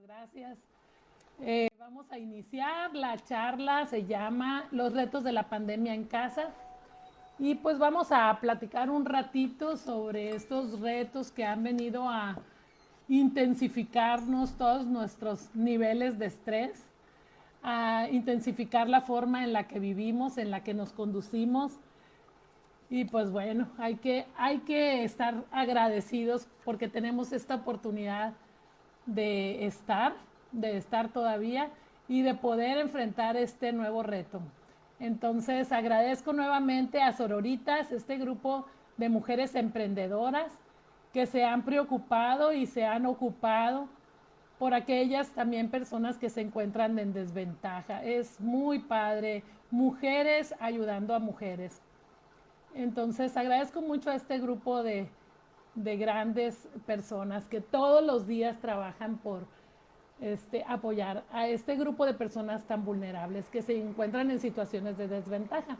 Gracias. Vamos a iniciar. La charla se llama Los retos de la pandemia en casa. Y pues vamos a platicar un ratito sobre estos retos que han venido a intensificarnos todos nuestros niveles de estrés, a intensificar la forma en la que vivimos, en la que nos conducimos. Y pues bueno, hay que estar agradecidos porque tenemos esta oportunidad de estar, de estar todavía y de poder enfrentar este nuevo reto. Entonces agradezco nuevamente a Sororitas, este grupo de mujeres emprendedoras que se han preocupado y se han ocupado por aquellas también personas que se encuentran en desventaja. Es muy padre, mujeres ayudando a mujeres. Entonces agradezco mucho a este grupo de grandes personas que todos los días trabajan por apoyar a este grupo de personas tan vulnerables que se encuentran en situaciones de desventaja.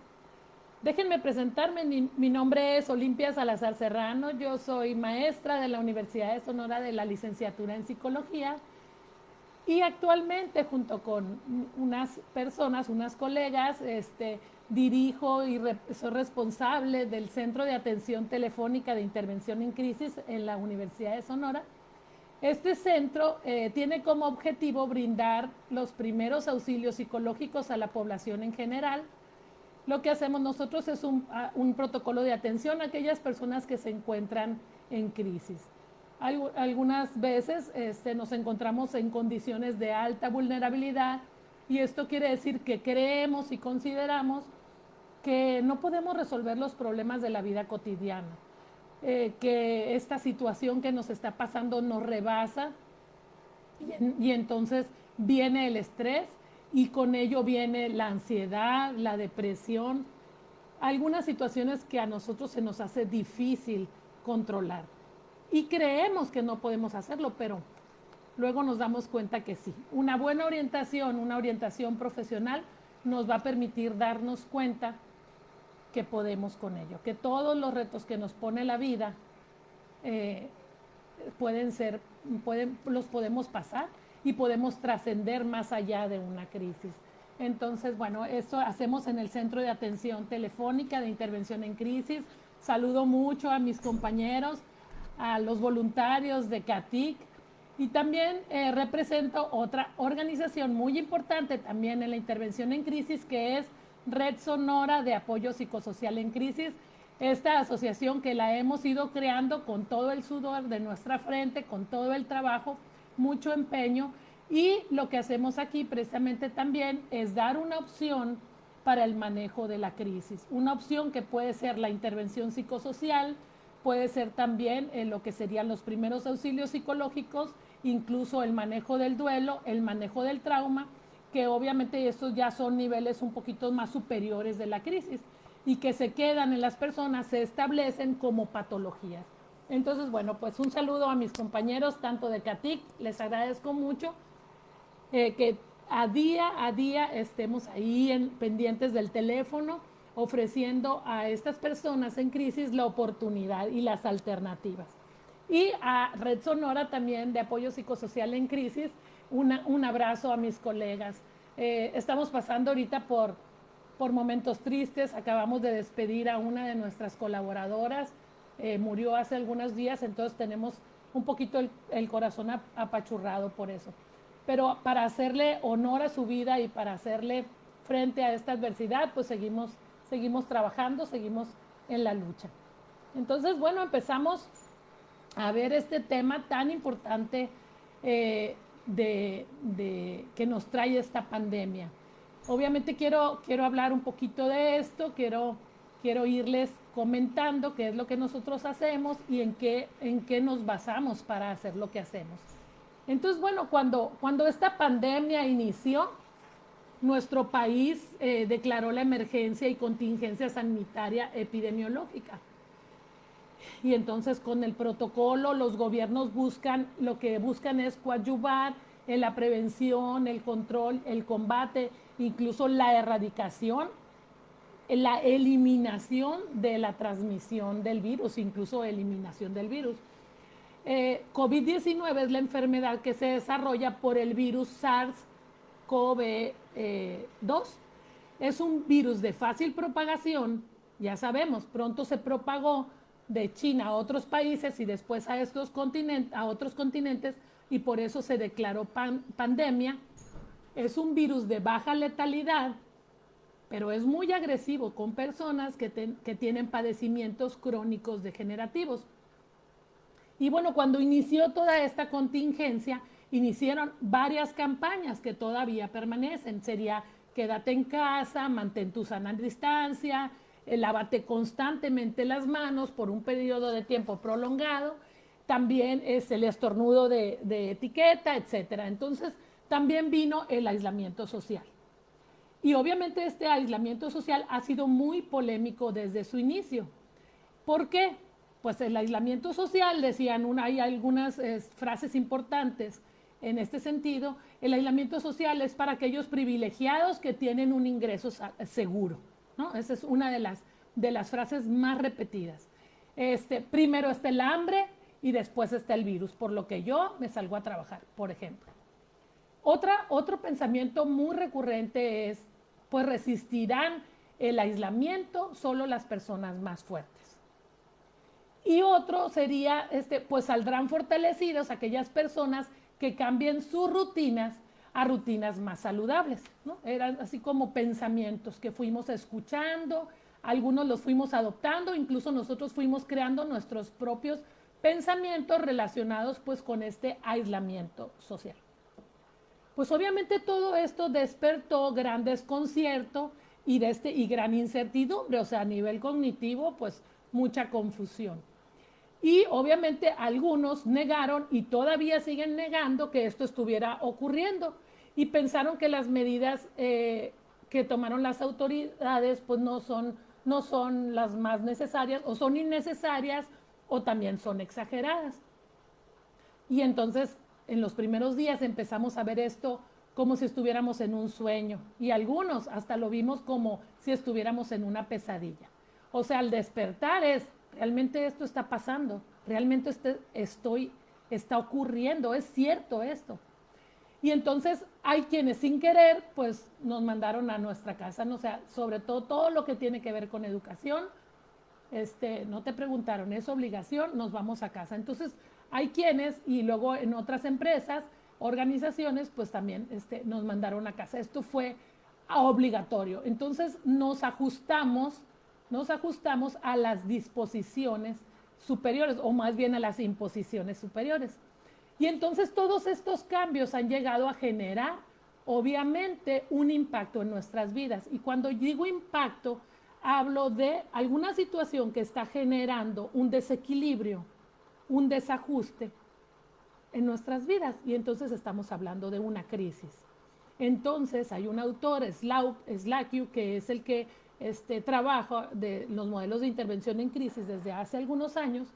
Déjenme presentarme, mi nombre es Olimpia Salazar Serrano, yo soy maestra de la Universidad de Sonora de la licenciatura en psicología y actualmente junto con unas personas, unas colegas, dirijo y soy responsable del Centro de Atención Telefónica de Intervención en Crisis en la Universidad de Sonora. Este centro tiene como objetivo brindar los primeros auxilios psicológicos a la población en general. Lo que hacemos nosotros es un protocolo de atención a aquellas personas que se encuentran en crisis. Algunas veces nos encontramos en condiciones de alta vulnerabilidad y esto quiere decir que creemos y consideramos que no podemos resolver los problemas de la vida cotidiana, que esta situación que nos está pasando nos rebasa y entonces viene el estrés y con ello viene la ansiedad, la depresión, algunas situaciones que a nosotros se nos hace difícil controlar. Y creemos que no podemos hacerlo, pero luego nos damos cuenta que sí. Una buena orientación, una orientación profesional nos va a permitir darnos cuenta que podemos con ello, que todos los retos que nos pone la vida los podemos pasar y podemos trascender más allá de una crisis. Entonces, bueno, esto hacemos en el Centro de Atención Telefónica de Intervención en Crisis. Saludo mucho a mis compañeros, a los voluntarios de CATIC y también represento otra organización muy importante también en la intervención en crisis que es Red Sonora de Apoyo Psicosocial en Crisis. Esta asociación que la hemos ido creando con todo el sudor de nuestra frente, con todo el trabajo, mucho empeño y lo que hacemos aquí precisamente también es dar una opción para el manejo de la crisis. Una opción que puede ser la intervención psicosocial, puede ser también lo que serían los primeros auxilios psicológicos, incluso el manejo del duelo, el manejo del trauma, que obviamente estos ya son niveles un poquito más superiores de la crisis y que se quedan en las personas, se establecen como patologías. Entonces, bueno, pues un saludo a mis compañeros, tanto de CATIC, les agradezco mucho que a día estemos ahí pendientes del teléfono, ofreciendo a estas personas en crisis la oportunidad y las alternativas. Y a Red Sonora también de Apoyo Psicosocial en Crisis, un abrazo a mis colegas. Estamos pasando ahorita por momentos tristes, acabamos de despedir a una de nuestras colaboradoras, murió hace algunos días, entonces tenemos un poquito el corazón apachurrado por eso. Pero para hacerle honor a su vida y para hacerle frente a esta adversidad, pues seguimos trabajando, seguimos en la lucha. Entonces, bueno, empezamos a ver este tema tan importante que nos trae esta pandemia. Obviamente quiero hablar un poquito de esto, quiero irles comentando qué es lo que nosotros hacemos y en qué nos basamos para hacer lo que hacemos. Entonces, bueno, cuando esta pandemia inició, nuestro país declaró la emergencia y contingencia sanitaria epidemiológica. Y entonces con el protocolo los gobiernos lo que buscan es coadyuvar en la prevención, el control, el combate, incluso la erradicación, la eliminación de la transmisión del virus, incluso eliminación del virus. COVID-19 es la enfermedad que se desarrolla por el virus SARS-CoV-2. Es un virus de fácil propagación, ya sabemos, pronto se propagó de China a otros países y después a otros continentes, y por eso se declaró pandemia. Es un virus de baja letalidad, pero es muy agresivo con personas que tienen padecimientos crónicos degenerativos. Y bueno, cuando inició toda esta contingencia, iniciaron varias campañas que todavía permanecen. Sería quédate en casa, mantén tu sana distancia, lávate constantemente las manos por un periodo de tiempo prolongado. También es el estornudo de etiqueta, etcétera. Entonces, también vino el aislamiento social. Y obviamente este aislamiento social ha sido muy polémico desde su inicio. ¿Por qué? Pues el aislamiento social, decían, hay algunas frases importantes en este sentido. El aislamiento social es para aquellos privilegiados que tienen un ingreso seguro, ¿no? Esa es una de las frases más repetidas. Primero está el hambre y después está el virus, por lo que yo me salgo a trabajar, por ejemplo. Otro pensamiento muy recurrente es, pues resistirán el aislamiento solo las personas más fuertes. Y otro sería, pues saldrán fortalecidos aquellas personas que cambien sus rutinas a rutinas más saludables, ¿no? Eran así como pensamientos que fuimos escuchando, algunos los fuimos adoptando, incluso nosotros fuimos creando nuestros propios pensamientos relacionados pues con este aislamiento social. Pues obviamente todo esto despertó gran desconcierto y gran incertidumbre, o sea, a nivel cognitivo, pues mucha confusión. Y obviamente algunos negaron y todavía siguen negando que esto estuviera ocurriendo y pensaron que las medidas que tomaron las autoridades pues no son las más necesarias o son innecesarias o también son exageradas. Y entonces en los primeros días empezamos a ver esto como si estuviéramos en un sueño y algunos hasta lo vimos como si estuviéramos en una pesadilla. O sea, al despertar realmente esto está pasando, realmente está ocurriendo, es cierto esto. Y entonces hay quienes sin querer pues nos mandaron a nuestra casa, ¿no? O sea, sobre todo lo que tiene que ver con educación, no te preguntaron, es obligación, nos vamos a casa. Entonces hay quienes, y luego en otras empresas, organizaciones, pues también nos mandaron a casa. Esto fue obligatorio. Entonces nos ajustamos a las disposiciones superiores, o más bien a las imposiciones superiores. Y entonces todos estos cambios han llegado a generar, obviamente, un impacto en nuestras vidas. Y cuando digo impacto, hablo de alguna situación que está generando un desequilibrio, un desajuste en nuestras vidas. Y entonces estamos hablando de una crisis. Entonces hay un autor, Slack, que es el que trabaja de los modelos de intervención en crisis desde hace algunos años,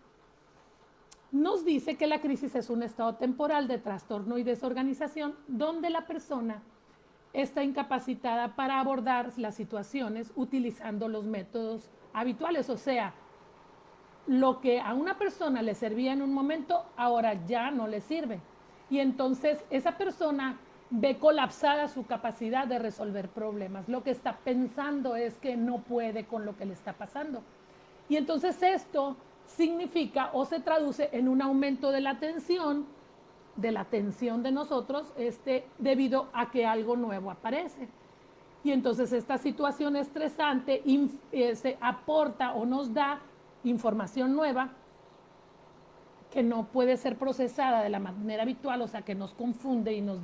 nos dice que la crisis es un estado temporal de trastorno y desorganización donde la persona está incapacitada para abordar las situaciones utilizando los métodos habituales. O sea, lo que a una persona le servía en un momento, ahora ya no le sirve. Y entonces esa persona ve colapsada su capacidad de resolver problemas. Lo que está pensando es que no puede con lo que le está pasando. Y entonces esto significa o se traduce en un aumento de la tensión de nosotros debido a que algo nuevo aparece. Y entonces esta situación estresante se aporta o nos da información nueva que no puede ser procesada de la manera habitual, o sea, que nos confunde y no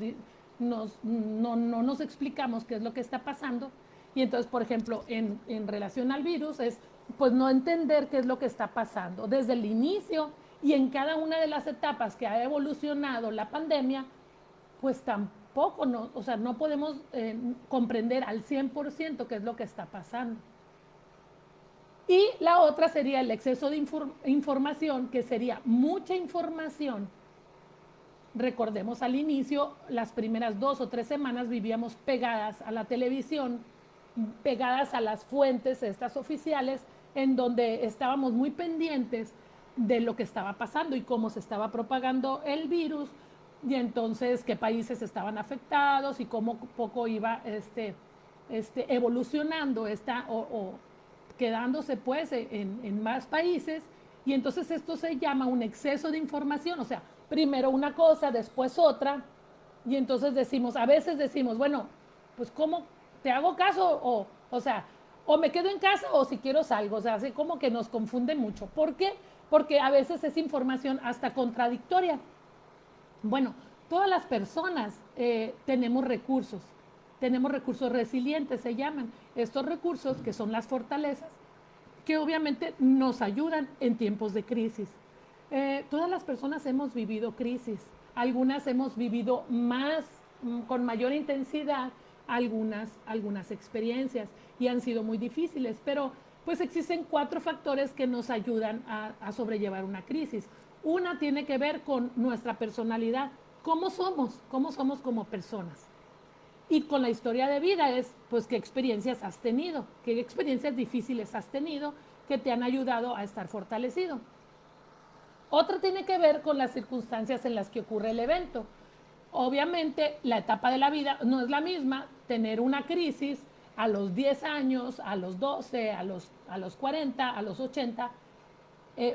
nos explicamos qué es lo que está pasando. Y entonces, por ejemplo, en relación al virus es pues no entender qué es lo que está pasando desde el inicio y en cada una de las etapas que ha evolucionado la pandemia, pues tampoco, o sea, no podemos comprender al 100% qué es lo que está pasando. Y la otra sería el exceso de información, que sería mucha información. Recordemos al inicio, las primeras 2 o 3 semanas vivíamos pegadas a la televisión, pegadas a las fuentes estas oficiales, en donde estábamos muy pendientes de lo que estaba pasando y cómo se estaba propagando el virus, y entonces qué países estaban afectados y cómo poco iba evolucionando o quedándose pues en más países. Y entonces esto se llama un exceso de información, o sea, primero una cosa, después otra, y entonces decimos, a veces decimos, bueno, pues ¿cómo te hago caso? O sea, o me quedo en casa o si quiero salgo, o sea, así como que nos confunde mucho. ¿Por qué? Porque a veces es información hasta contradictoria. Bueno, todas las personas tenemos recursos resilientes, se llaman. Estos recursos, que son las fortalezas, que obviamente nos ayudan en tiempos de crisis. Todas las personas hemos vivido crisis, algunas hemos vivido más, con mayor intensidad, algunas experiencias y han sido muy difíciles, pero pues existen 4 factores que nos ayudan a sobrellevar una crisis. Una tiene que ver con nuestra personalidad, cómo somos como personas. Y con la historia de vida es, pues, qué experiencias has tenido, qué experiencias difíciles has tenido que te han ayudado a estar fortalecido. Otra tiene que ver con las circunstancias en las que ocurre el evento. Obviamente, la etapa de la vida no es la misma, tener una crisis a los 10 años, a los 12, a los 40, a los 80,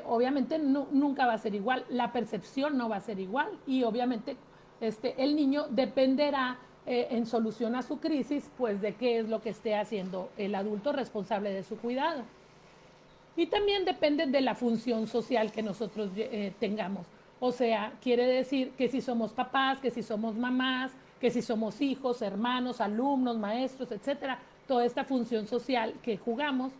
obviamente nunca va a ser igual, la percepción no va a ser igual y obviamente el niño dependerá en solución a su crisis, pues de qué es lo que esté haciendo el adulto responsable de su cuidado. Y también depende de la función social que nosotros tengamos. O sea, quiere decir que si somos papás, que si somos mamás, que si somos hijos, hermanos, alumnos, maestros, etcétera, toda esta función social que jugamos,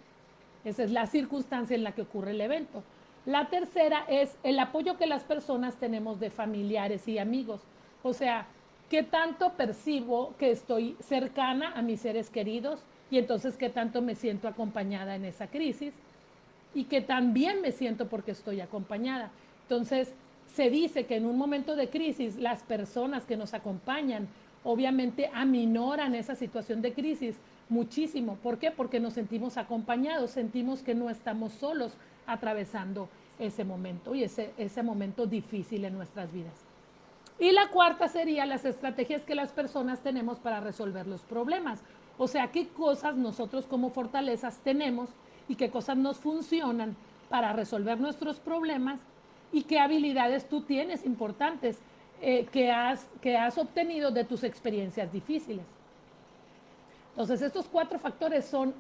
esa es la circunstancia en la que ocurre el evento. La tercera es el apoyo que las personas tenemos de familiares y amigos. O sea, qué tanto percibo que estoy cercana a mis seres queridos y entonces qué tanto me siento acompañada en esa crisis y que también me siento porque estoy acompañada. Entonces, se dice que en un momento de crisis las personas que nos acompañan obviamente aminoran esa situación de crisis muchísimo. ¿Por qué? Porque nos sentimos acompañados, sentimos que no estamos solos atravesando ese momento y ese momento difícil en nuestras vidas. Y la cuarta sería las estrategias que las personas tenemos para resolver los problemas. O sea, qué cosas nosotros como fortalezas tenemos y qué cosas nos funcionan para resolver nuestros problemas y qué habilidades tú tienes importantes que has obtenido de tus experiencias difíciles. Entonces, estos 4 factores son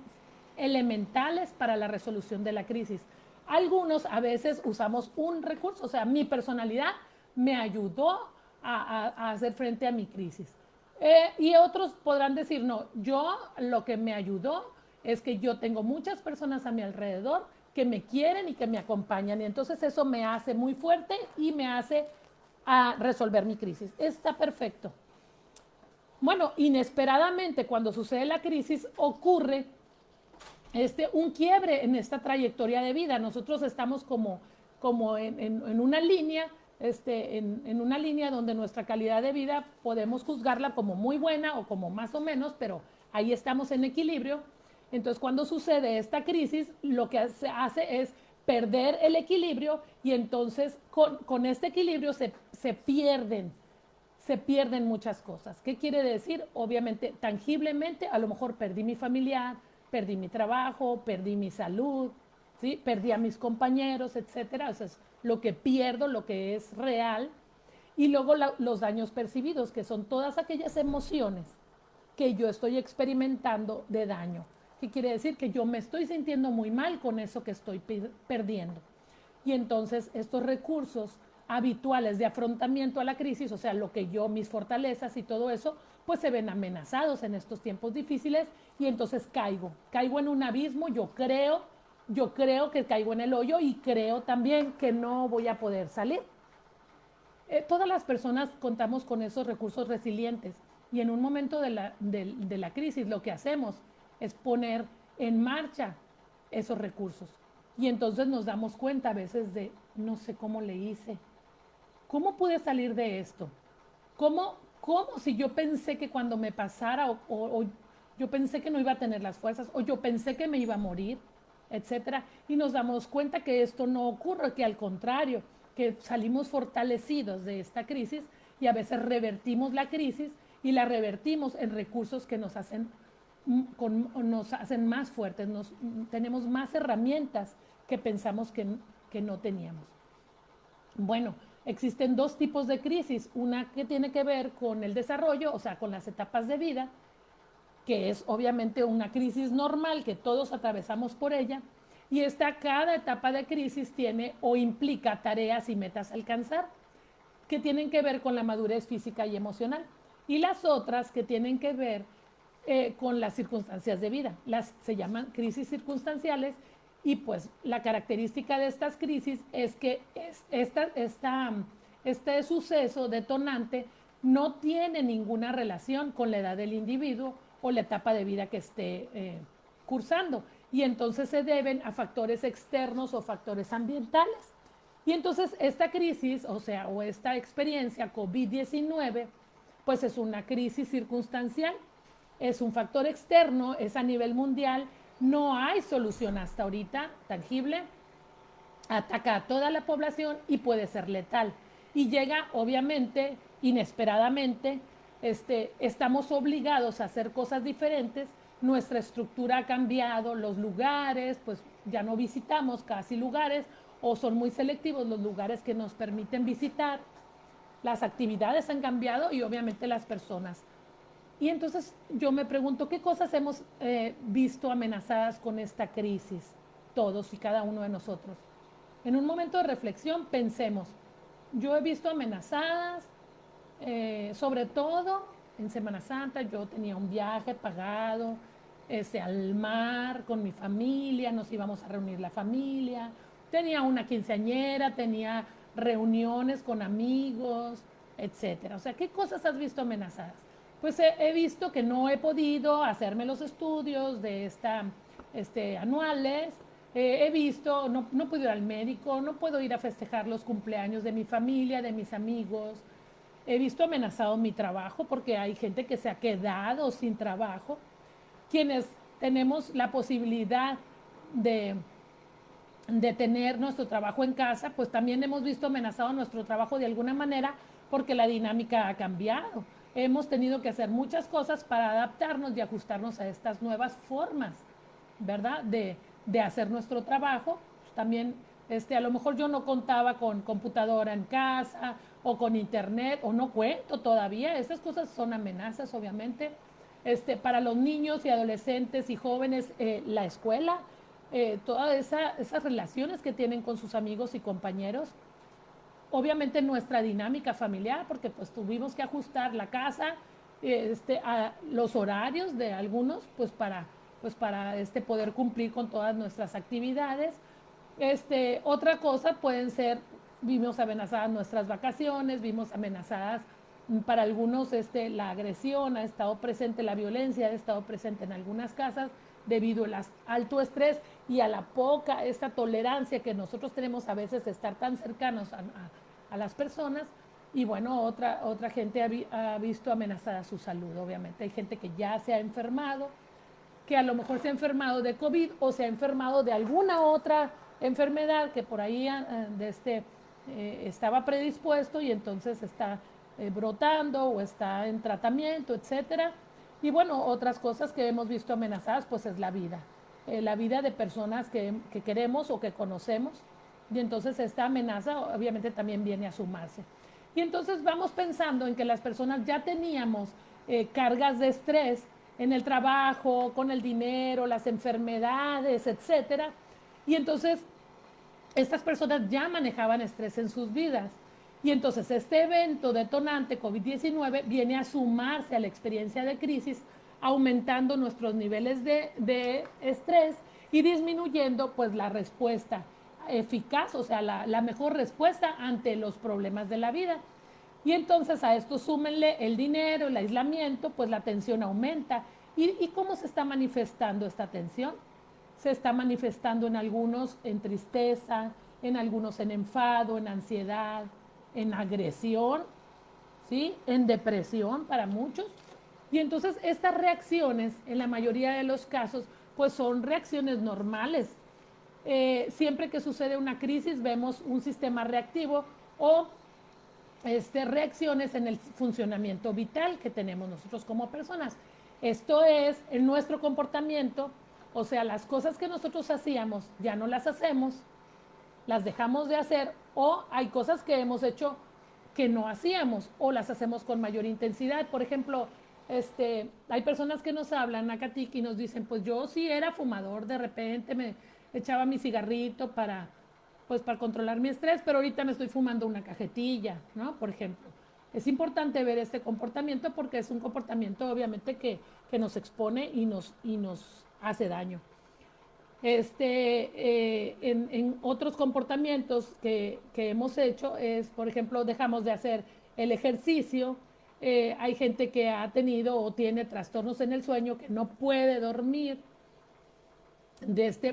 elementales para la resolución de la crisis. Algunos a veces usamos un recurso, o sea, mi personalidad me ayudó a hacer frente a mi crisis. Y otros podrán decir, no, yo lo que me ayudó es que yo tengo muchas personas a mi alrededor que me quieren y que me acompañan. Y entonces eso me hace muy fuerte y me hace a resolver mi crisis. Está perfecto. Bueno, inesperadamente cuando sucede la crisis ocurre un quiebre en esta trayectoria de vida. Nosotros estamos como en una línea, en una línea donde nuestra calidad de vida podemos juzgarla como muy buena o como más o menos, pero ahí estamos en equilibrio. Entonces, cuando sucede esta crisis, lo que se hace es perder el equilibrio y entonces con este equilibrio se pierden muchas cosas. ¿Qué quiere decir? Obviamente, tangiblemente, a lo mejor perdí mi familiar, perdí mi trabajo, perdí mi salud, ¿sí? Perdí a mis compañeros, etcétera. O sea, es lo que pierdo, lo que es real. Y luego los daños percibidos, que son todas aquellas emociones que yo estoy experimentando de daño. ¿Qué quiere decir? Que yo me estoy sintiendo muy mal con eso que estoy perdiendo. Y entonces estos recursos habituales de afrontamiento a la crisis, o sea, lo que yo, mis fortalezas y todo eso, pues se ven amenazados en estos tiempos difíciles y entonces caigo en un abismo, yo creo que caigo en el hoyo y creo también que no voy a poder salir. Todas las personas contamos con esos recursos resilientes y en un momento de la crisis lo que hacemos es poner en marcha esos recursos. Y entonces nos damos cuenta a veces de, no sé cómo le hice, cómo pude salir de esto, cómo si yo pensé que cuando me pasara o yo pensé que no iba a tener las fuerzas o yo pensé que me iba a morir, etcétera, y nos damos cuenta que esto no ocurre, que al contrario, que salimos fortalecidos de esta crisis y a veces revertimos la crisis y la revertimos en recursos que nos hacen más fuertes, tenemos más herramientas que pensamos que no teníamos. Bueno, existen dos tipos de crisis, una que tiene que ver con el desarrollo, o sea, con las etapas de vida, que es obviamente una crisis normal, que todos atravesamos por ella, y cada etapa de crisis tiene o implica tareas y metas a alcanzar, que tienen que ver con la madurez física y emocional, y las otras que tienen que ver con las circunstancias de vida. Se llaman crisis circunstanciales, y pues la característica de estas crisis es que este suceso detonante no tiene ninguna relación con la edad del individuo o la etapa de vida que esté cursando, y entonces se deben a factores externos o factores ambientales. Y entonces esta crisis, o esta experiencia COVID-19, pues es una crisis circunstancial, es un factor externo, es a nivel mundial, no hay solución hasta ahorita tangible, ataca a toda la población y puede ser letal. Y llega, obviamente, inesperadamente, estamos obligados a hacer cosas diferentes, nuestra estructura ha cambiado, los lugares, pues ya no visitamos casi lugares, o son muy selectivos los lugares que nos permiten visitar, las actividades han cambiado y obviamente las personas. Y entonces yo me pregunto, ¿qué cosas hemos visto amenazadas con esta crisis? Todos y cada uno de nosotros. En un momento de reflexión pensemos, yo he visto amenazadas, sobre todo en Semana Santa, yo tenía un viaje pagado al mar con mi familia, nos íbamos a reunir la familia, tenía una quinceañera, tenía reuniones con amigos, etcétera. O sea, ¿qué cosas has visto amenazadas? Pues he visto que no he podido hacerme los estudios de anuales, he visto, no puedo ir al médico, no puedo ir a festejar los cumpleaños de mi familia, de mis amigos, he visto amenazado mi trabajo porque hay gente que se ha quedado sin trabajo, quienes tenemos la posibilidad de tener nuestro trabajo en casa, pues también hemos visto amenazado nuestro trabajo de alguna manera porque la dinámica ha cambiado. Hemos tenido que hacer muchas cosas para adaptarnos y ajustarnos a estas nuevas formas, ¿verdad? De hacer nuestro trabajo. Pues también, a lo mejor yo no contaba con computadora en casa o con internet, o no cuento todavía. Esas cosas son amenazas, obviamente. Para los niños y adolescentes y jóvenes, la escuela, todas esas relaciones que tienen con sus amigos y compañeros, obviamente nuestra dinámica familiar, porque pues tuvimos que ajustar la casa, a los horarios de algunos, pues para poder cumplir con todas nuestras actividades. Otra cosa pueden ser, vimos amenazadas nuestras vacaciones, vimos amenazadas para algunos la agresión, ha estado presente la violencia, ha estado presente en algunas casas debido al alto estrés y a la poca tolerancia que nosotros tenemos a veces de estar tan cercanos a las personas. Y bueno, otra gente ha visto amenazada su salud, obviamente. Hay gente que ya se ha enfermado, que a lo mejor se ha enfermado de COVID o se ha enfermado de alguna otra enfermedad que por ahí estaba predispuesto y entonces está brotando o está en tratamiento, etcétera. Y bueno, otras cosas que hemos visto amenazadas, pues es la vida de personas que queremos o que conocemos. Y entonces esta amenaza obviamente también viene a sumarse. Y entonces vamos pensando en que las personas ya teníamos cargas de estrés en el trabajo, con el dinero, las enfermedades, etcétera. Y entonces estas personas ya manejaban estrés en sus vidas. Y entonces este evento detonante COVID-19 viene a sumarse a la experiencia de crisis, aumentando nuestros niveles de estrés y disminuyendo pues la respuesta eficaz, o sea, la mejor respuesta ante los problemas de la vida. Y entonces a esto súmenle el dinero, el aislamiento, pues la tensión aumenta. ¿Y cómo se está manifestando esta tensión? Se está manifestando en algunos en tristeza, en algunos en enfado, en ansiedad, en agresión, ¿sí? En depresión para muchos. Y entonces estas reacciones, en la mayoría de los casos, pues son reacciones normales siempre que sucede una crisis vemos un sistema reactivo o reacciones en el funcionamiento vital que tenemos nosotros como personas. Esto es en nuestro comportamiento, o sea, las cosas que nosotros hacíamos ya no las hacemos, las dejamos de hacer, o hay cosas que hemos hecho que no hacíamos o las hacemos con mayor intensidad. Por ejemplo, hay personas que nos hablan a Katik y nos dicen, pues yo sí era fumador, de repente me echaba mi cigarrito para controlar mi estrés, pero ahorita me estoy fumando una cajetilla, ¿no? Por ejemplo. Es importante ver este comportamiento porque es un comportamiento obviamente que nos expone y nos hace daño. En otros comportamientos que hemos hecho es, por ejemplo, dejamos de hacer el ejercicio. Hay gente que ha tenido o tiene trastornos en el sueño, que no puede dormir,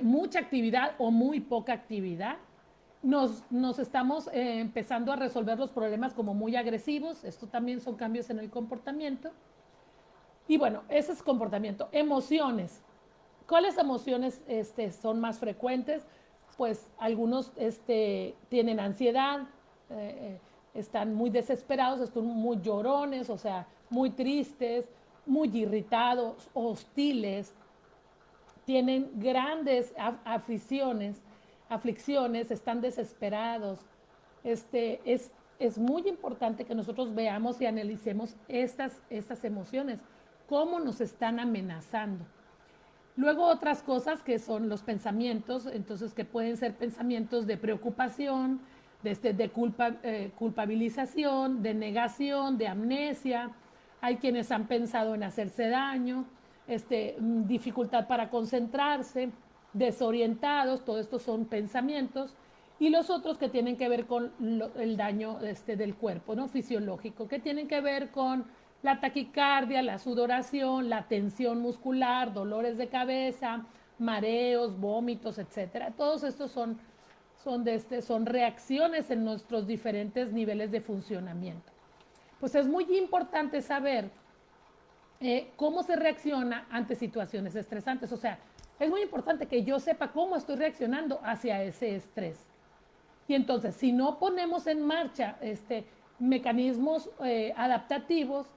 mucha actividad o muy poca actividad. Nos estamos empezando a resolver los problemas como muy agresivos. Esto también son cambios en el comportamiento. Y bueno, ese es comportamiento. Emociones. ¿Cuáles emociones son más frecuentes? Pues algunos tienen ansiedad, están muy desesperados, están muy llorones, o sea, muy tristes, muy irritados, hostiles, tienen grandes aflicciones, están desesperados. Es muy importante que nosotros veamos y analicemos estas emociones, cómo nos están amenazando. Luego otras cosas que son los pensamientos, entonces que pueden ser pensamientos de preocupación, de culpabilización, de negación, de amnesia. Hay quienes han pensado en hacerse daño, dificultad para concentrarse, desorientados, todo esto son pensamientos. Y los otros que tienen que ver con el daño del cuerpo, ¿no? Fisiológico, que tienen que ver con la taquicardia, la sudoración, la tensión muscular, dolores de cabeza, mareos, vómitos, etcétera. Todos estos son reacciones en nuestros diferentes niveles de funcionamiento. Pues es muy importante saber cómo se reacciona ante situaciones estresantes. O sea, es muy importante que yo sepa cómo estoy reaccionando hacia ese estrés. Y entonces, si no ponemos en marcha mecanismos adaptativos,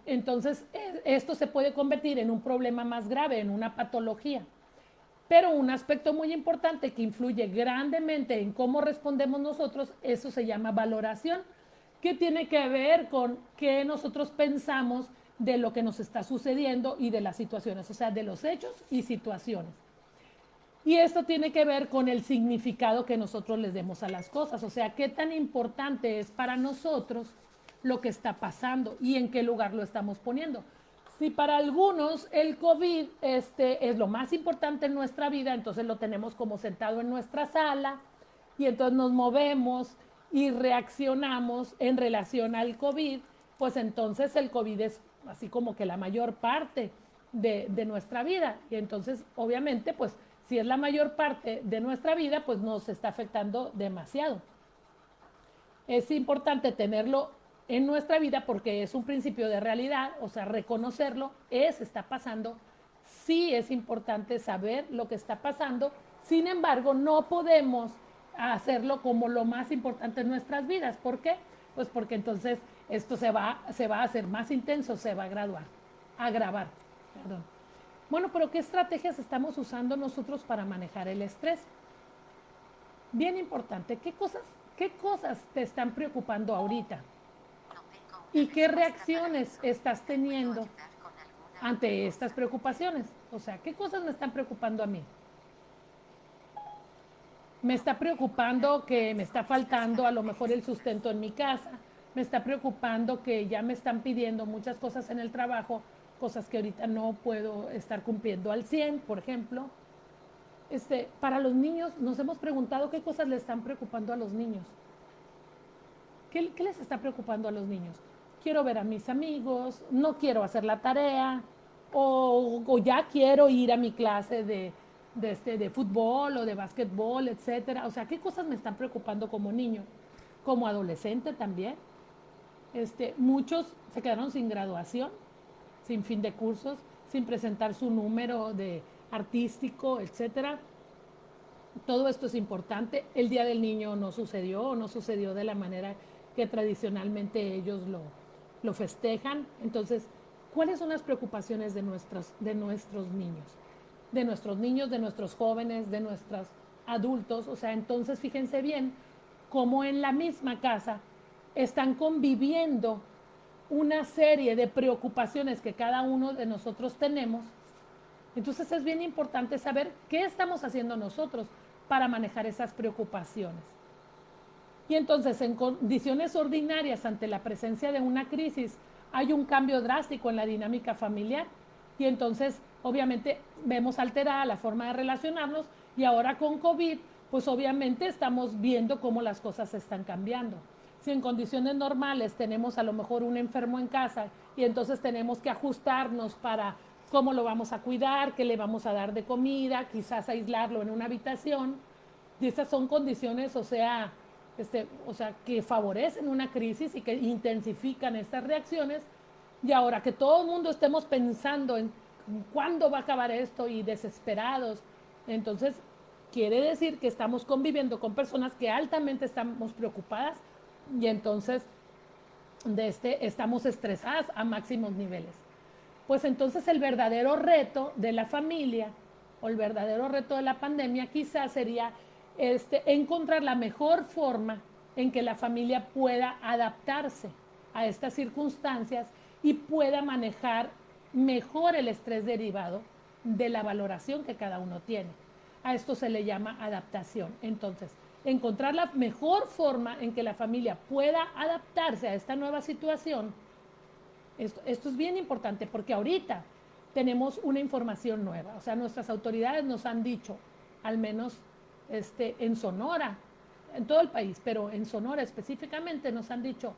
entonces esto se puede convertir en un problema más grave, en una patología. Pero un aspecto muy importante que influye grandemente en cómo respondemos nosotros, eso se llama valoración, que tiene que ver con qué nosotros pensamos de lo que nos está sucediendo y de las situaciones, o sea, de los hechos y situaciones. Y esto tiene que ver con el significado que nosotros les demos a las cosas, o sea, qué tan importante es para nosotros lo que está pasando y en qué lugar lo estamos poniendo. Si para algunos el COVID es lo más importante en nuestra vida, entonces lo tenemos como sentado en nuestra sala y entonces nos movemos y reaccionamos en relación al COVID, pues entonces el COVID es así como que la mayor parte de nuestra vida. Y entonces, obviamente, pues si es la mayor parte de nuestra vida, pues nos está afectando demasiado. Es importante tenerlo en nuestra vida porque es un principio de realidad, o sea, reconocerlo, está pasando. Sí es importante saber lo que está pasando, sin embargo, no podemos hacerlo como lo más importante en nuestras vidas. ¿Por qué? Pues porque entonces esto se va a hacer más intenso, se va a agravar. Perdón. Bueno, pero ¿qué estrategias estamos usando nosotros para manejar el estrés? Bien importante, ¿qué cosas te están preocupando ahorita? ¿Y qué reacciones estás teniendo ante estas preocupaciones? O sea, ¿qué cosas me están preocupando a mí? Me está preocupando que me está faltando a lo mejor el sustento en mi casa. Me está preocupando que ya me están pidiendo muchas cosas en el trabajo, cosas que ahorita no puedo estar cumpliendo al 100, por ejemplo. Para los niños, nos hemos preguntado qué cosas les están preocupando a los niños. ¿Qué les está preocupando a los niños? Quiero ver a mis amigos, no quiero hacer la tarea, o ya quiero ir a mi clase de fútbol o de básquetbol, etcétera. O sea, ¿qué cosas me están preocupando como niño? Como adolescente también. Muchos se quedaron sin graduación, sin fin de cursos, sin presentar su número de artístico, etcétera. todo esto es importante. El Día del Niño no sucedió, o no sucedió de la manera que tradicionalmente ellos lo festejan. Entonces, ¿cuáles son las preocupaciones de nuestros niños? De nuestros niños, de nuestros jóvenes, de nuestros adultos. O sea, entonces fíjense bien cómo en la misma casa están conviviendo una serie de preocupaciones que cada uno de nosotros tenemos. Entonces es bien importante saber qué estamos haciendo nosotros para manejar esas preocupaciones. Y entonces en condiciones ordinarias, ante la presencia de una crisis, hay un cambio drástico en la dinámica familiar y entonces obviamente vemos alterada la forma de relacionarnos y ahora con COVID, pues obviamente estamos viendo cómo las cosas están cambiando. Si en condiciones normales tenemos a lo mejor un enfermo en casa y entonces tenemos que ajustarnos para cómo lo vamos a cuidar, qué le vamos a dar de comida, quizás aislarlo en una habitación, y esas son condiciones, o sea, que favorecen una crisis y que intensifican estas reacciones. Y ahora que todo el mundo estemos pensando en cuándo va a acabar esto y desesperados, entonces quiere decir que estamos conviviendo con personas que altamente estamos preocupadas y entonces estamos estresadas a máximos niveles. Pues entonces el verdadero reto de la familia o el verdadero reto de la pandemia quizás sería encontrar la mejor forma en que la familia pueda adaptarse a estas circunstancias y pueda manejar mejor el estrés derivado de la valoración que cada uno tiene. A esto se le llama adaptación. Entonces, encontrar la mejor forma en que la familia pueda adaptarse a esta nueva situación. Esto es bien importante porque ahorita tenemos una información nueva. O sea, nuestras autoridades nos han dicho, al menos en Sonora, en todo el país, pero en Sonora específicamente nos han dicho,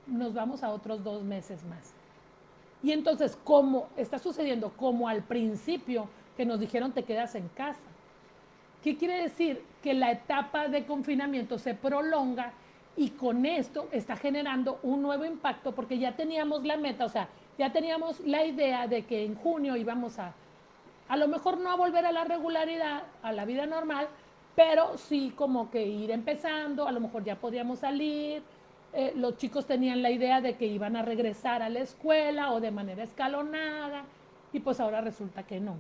nos vamos a otros 2 meses más. Y entonces, como está sucediendo, como al principio que nos dijeron te quedas en casa. ¿Qué quiere decir? Que la etapa de confinamiento se prolonga y con esto está generando un nuevo impacto porque ya teníamos la meta, o sea, ya teníamos la idea de que en junio íbamos a lo mejor no a volver a la regularidad, a la vida normal, pero sí como que ir empezando, a lo mejor ya podíamos salir, los chicos tenían la idea de que iban a regresar a la escuela o de manera escalonada y pues ahora resulta que no.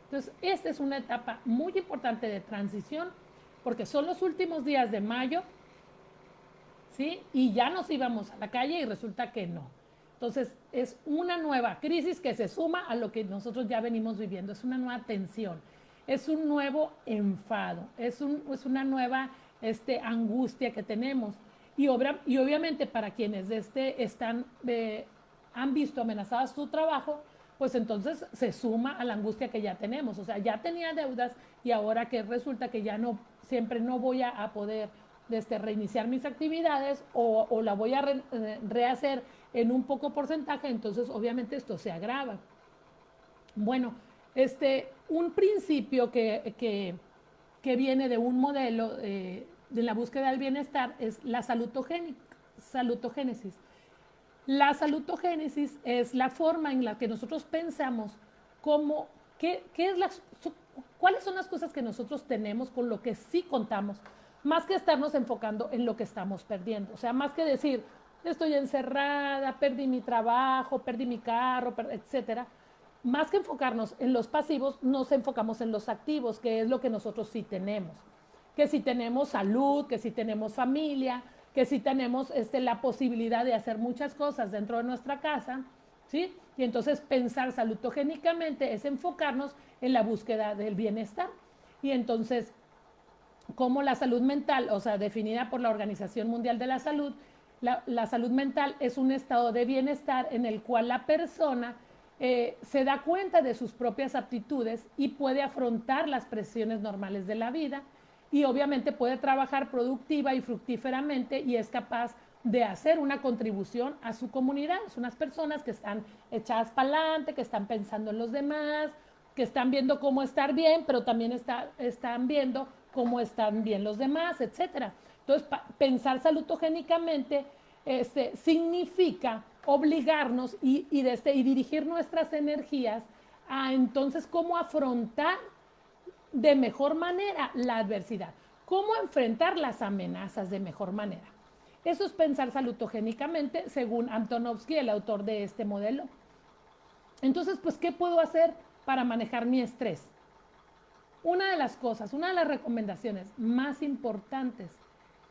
Entonces, esta es una etapa muy importante de transición porque son los últimos días de mayo, ¿sí? Y ya nos íbamos a la calle y resulta que no. Entonces, es una nueva crisis que se suma a lo que nosotros ya venimos viviendo, es una nueva tensión, es un nuevo enfado, es una nueva angustia que tenemos. Y obviamente para quienes han visto amenazadas su trabajo, pues entonces se suma a la angustia que ya tenemos. O sea, ya tenía deudas y ahora que resulta que ya no, siempre no voy a poder reiniciar mis actividades o la voy a rehacer en un poco porcentaje, entonces obviamente esto se agrava. Bueno, un principio que viene de un modelo de la búsqueda del bienestar es la salutogénesis. La salutogénesis es la forma en la que nosotros pensamos cuáles son las cosas que nosotros tenemos con lo que sí contamos, más que estarnos enfocando en lo que estamos perdiendo. O sea, más que decir, estoy encerrada, perdí mi trabajo, perdí mi carro, etcétera. Más que enfocarnos en los pasivos, nos enfocamos en los activos, que es lo que nosotros sí tenemos. Que si tenemos salud, que si tenemos familia, que si tenemos la posibilidad de hacer muchas cosas dentro de nuestra casa, ¿sí? Y entonces pensar salutogénicamente es enfocarnos en la búsqueda del bienestar. Y entonces, como la salud mental, o sea, definida por la Organización Mundial de la Salud, la salud mental es un estado de bienestar en el cual la persona se da cuenta de sus propias aptitudes y puede afrontar las presiones normales de la vida y obviamente puede trabajar productiva y fructíferamente y es capaz de hacer una contribución a su comunidad. Son unas personas que están echadas para adelante, que están pensando en los demás, que están viendo cómo estar bien, pero también están viendo cómo están bien los demás, etcétera. Entonces, pensar salutogénicamente significa obligarnos y dirigir nuestras energías a entonces cómo afrontar de mejor manera la adversidad. ¿Cómo enfrentar las amenazas de mejor manera? Eso es pensar salutogénicamente, según Antonovsky, el autor de este modelo. Entonces, pues, ¿qué puedo hacer para manejar mi estrés? Una de las cosas, una de las recomendaciones más importantes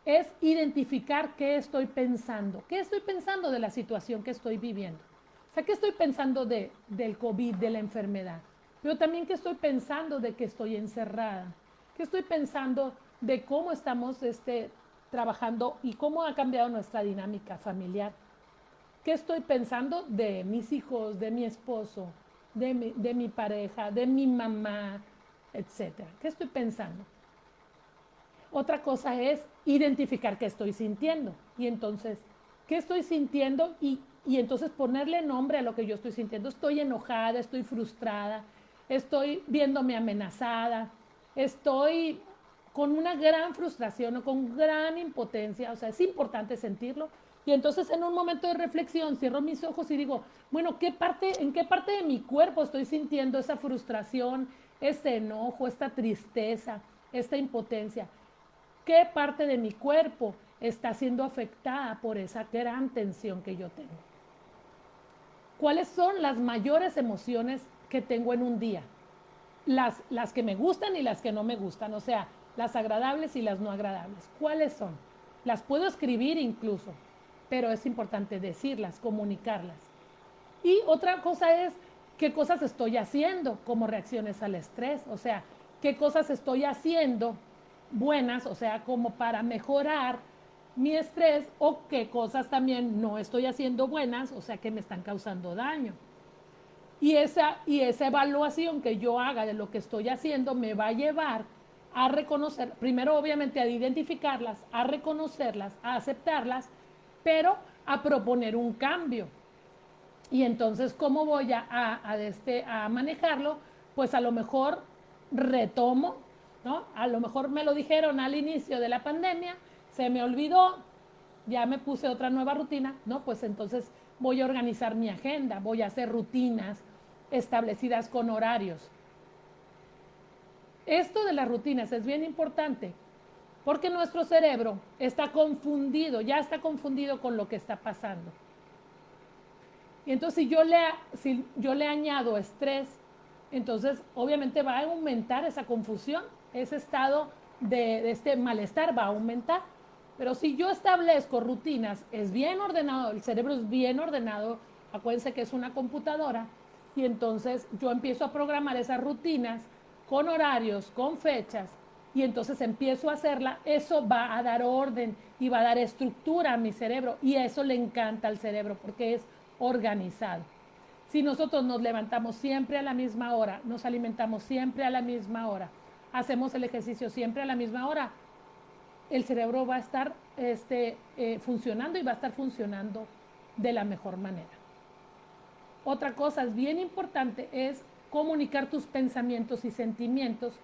es identificar qué estoy pensando de la situación que estoy viviendo. O sea, qué estoy pensando del COVID, de la enfermedad, pero también qué estoy pensando de que estoy encerrada, qué estoy pensando de cómo estamos trabajando y cómo ha cambiado nuestra dinámica familiar. ¿Qué estoy pensando de mis hijos, de mi esposo, de mi pareja, de mi mamá, etcétera? ¿Qué estoy pensando? Otra cosa es identificar qué estoy sintiendo. Y entonces, ¿qué estoy sintiendo? Y entonces ponerle nombre a lo que yo estoy sintiendo. Estoy enojada, estoy frustrada, estoy viéndome amenazada, estoy con una gran frustración o con gran impotencia. O sea, es importante sentirlo. Y entonces en un momento de reflexión cierro mis ojos y digo, bueno, ¿en qué parte de mi cuerpo estoy sintiendo esa frustración, ese enojo, esta tristeza, esta impotencia? ¿Qué parte de mi cuerpo está siendo afectada por esa gran tensión que yo tengo? ¿Cuáles son las mayores emociones que tengo en un día? Las que me gustan y las que no me gustan, o sea, las agradables y las no agradables. ¿Cuáles son? Las puedo escribir incluso, pero es importante decirlas, comunicarlas. Y otra cosa es qué cosas estoy haciendo como reacciones al estrés, o sea, qué cosas estoy haciendo buenas, o sea, como para mejorar mi estrés, o qué cosas también no estoy haciendo buenas, o sea, que me están causando daño. Y esa evaluación que yo haga de lo que estoy haciendo me va a llevar a reconocer, primero obviamente a identificarlas, a reconocerlas, a aceptarlas, pero a proponer un cambio. Y entonces, ¿cómo voy a manejarlo? Pues a lo mejor retomo, ¿no? A lo mejor me lo dijeron al inicio de la pandemia, se me olvidó, ya me puse otra nueva rutina, ¿no? Pues entonces voy a organizar mi agenda, voy a hacer rutinas establecidas con horarios. Esto de las rutinas es bien importante porque nuestro cerebro está confundido, ya está confundido con lo que está pasando. Y entonces si yo le añado estrés, entonces obviamente va a aumentar esa confusión, ese estado de este malestar va a aumentar. Pero si yo establezco rutinas, es bien ordenado, el cerebro es bien ordenado, acuérdense que es una computadora, y entonces yo empiezo a programar esas rutinas con horarios, con fechas, y entonces empiezo a hacerla, eso va a dar orden y va a dar estructura a mi cerebro, y eso le encanta al cerebro porque es organizado. Si nosotros nos levantamos siempre a la misma hora, nos alimentamos siempre a la misma hora, hacemos el ejercicio siempre a la misma hora, el cerebro va a estar funcionando y va a estar funcionando de la mejor manera. Otra cosa es bien importante es comunicar tus pensamientos y sentimientos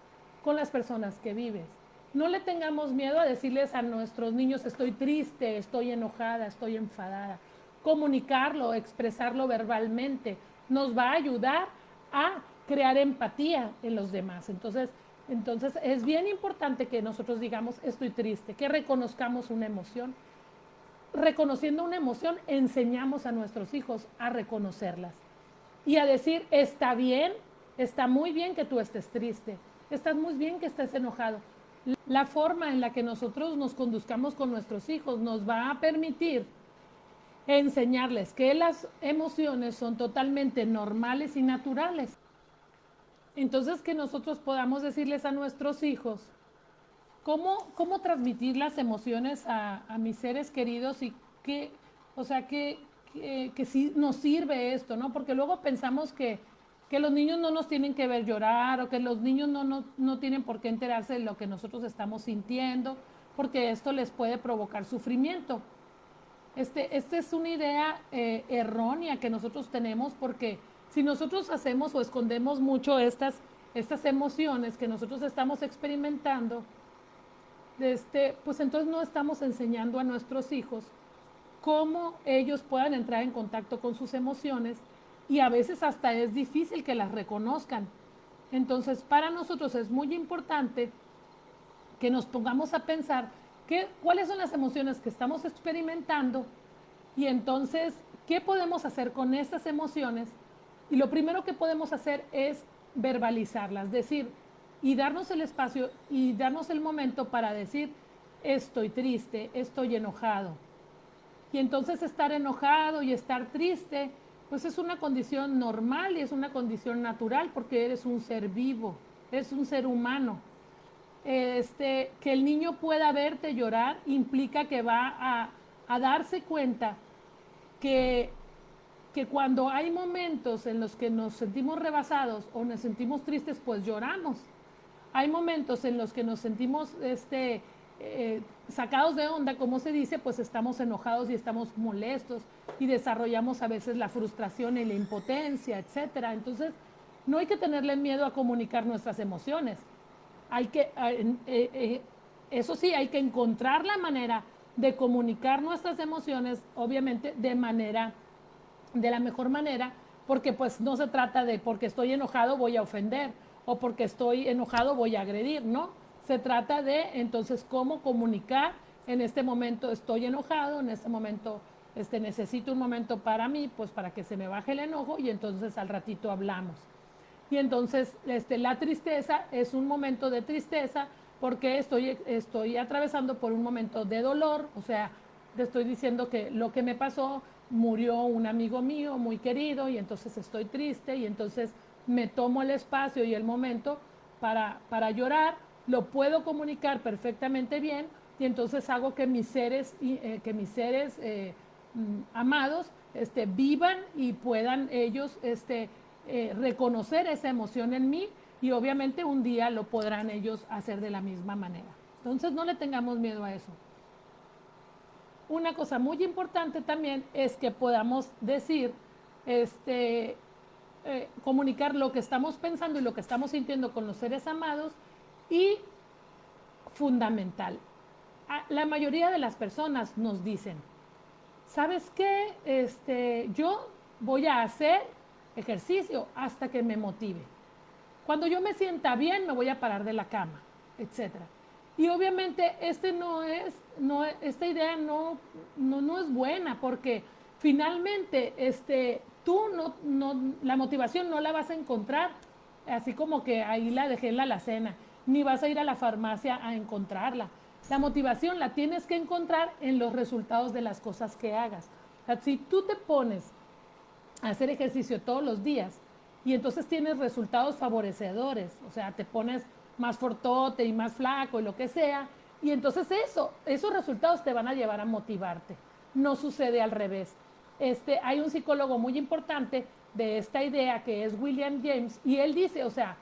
con las personas que vives. No le tengamos miedo a decirles a nuestros niños estoy triste, estoy enojada, estoy enfadada. Comunicarlo, expresarlo verbalmente nos va a ayudar a crear empatía en los demás. Entonces es bien importante que nosotros digamos estoy triste, que reconozcamos una emoción. Reconociendo una emoción, enseñamos a nuestros hijos a reconocerlas y a decir, está bien, está muy bien que tú estés triste, está muy bien que estés enojado. La forma en la que nosotros nos conduzcamos con nuestros hijos nos va a permitir enseñarles que las emociones son totalmente normales y naturales. Entonces, que nosotros podamos decirles a nuestros hijos cómo transmitir las emociones a mis seres queridos y que sí nos sirve esto, ¿no? Porque luego pensamos que los niños no nos tienen que ver llorar o que los niños no tienen por qué enterarse de lo que nosotros estamos sintiendo, porque esto les puede provocar sufrimiento. Esta es una idea errónea que nosotros tenemos porque si nosotros hacemos o escondemos mucho estas emociones que nosotros estamos experimentando, pues entonces no estamos enseñando a nuestros hijos cómo ellos puedan entrar en contacto con sus emociones y a veces hasta es difícil que las reconozcan. Entonces, para nosotros es muy importante que nos pongamos a pensar cuáles son las emociones que estamos experimentando y entonces, ¿qué podemos hacer con estas emociones? Y lo primero que podemos hacer es verbalizarlas, decir, y darnos el espacio y darnos el momento para decir, estoy triste, estoy enojado. Y entonces estar enojado y estar triste, pues es una condición normal y es una condición natural porque eres un ser vivo, eres un ser humano. Que el niño pueda verte llorar implica que va a darse cuenta que, que cuando hay momentos en los que nos sentimos rebasados o nos sentimos tristes, pues lloramos. Hay momentos en los que nos sentimos sacados de onda, como se dice, pues estamos enojados y estamos molestos y desarrollamos a veces la frustración y la impotencia, etcétera. Entonces, no hay que tenerle miedo a comunicar nuestras emociones. Hay que, eso sí, hay que encontrar la manera de comunicar nuestras emociones, obviamente, de la mejor manera, porque pues no se trata de porque estoy enojado voy a ofender o porque estoy enojado voy a agredir, ¿no? Se trata de entonces cómo comunicar, en este momento estoy enojado, en este momento necesito un momento para mí, pues para que se me baje el enojo y entonces al ratito hablamos. Y entonces la tristeza es un momento de tristeza porque estoy atravesando por un momento de dolor, o sea, te estoy diciendo que lo que me pasó, murió un amigo mío muy querido y entonces estoy triste y entonces me tomo el espacio y el momento para llorar, lo puedo comunicar perfectamente bien y entonces hago que mis seres, amados vivan y puedan ellos reconocer esa emoción en mí y obviamente un día lo podrán ellos hacer de la misma manera. Entonces no le tengamos miedo a eso. Una cosa muy importante también es que podamos decir, comunicar lo que estamos pensando y lo que estamos sintiendo con los seres amados y fundamental. La mayoría de las personas nos dicen, ¿sabes qué? Yo voy a hacer ejercicio hasta que me motive. Cuando yo me sienta bien, me voy a parar de la cama, etcétera. Y obviamente esta idea no es buena porque finalmente la motivación no la vas a encontrar así como que ahí la dejé en la alacena, ni vas a ir a la farmacia a encontrarla. La motivación la tienes que encontrar en los resultados de las cosas que hagas. O sea, si tú te pones a hacer ejercicio todos los días y entonces tienes resultados favorecedores, o sea, te pones más fortote y más flaco y lo que sea, y entonces esos resultados te van a llevar a motivarte. No sucede al revés. Hay un psicólogo muy importante de esta idea que es William James y él dice, o sea,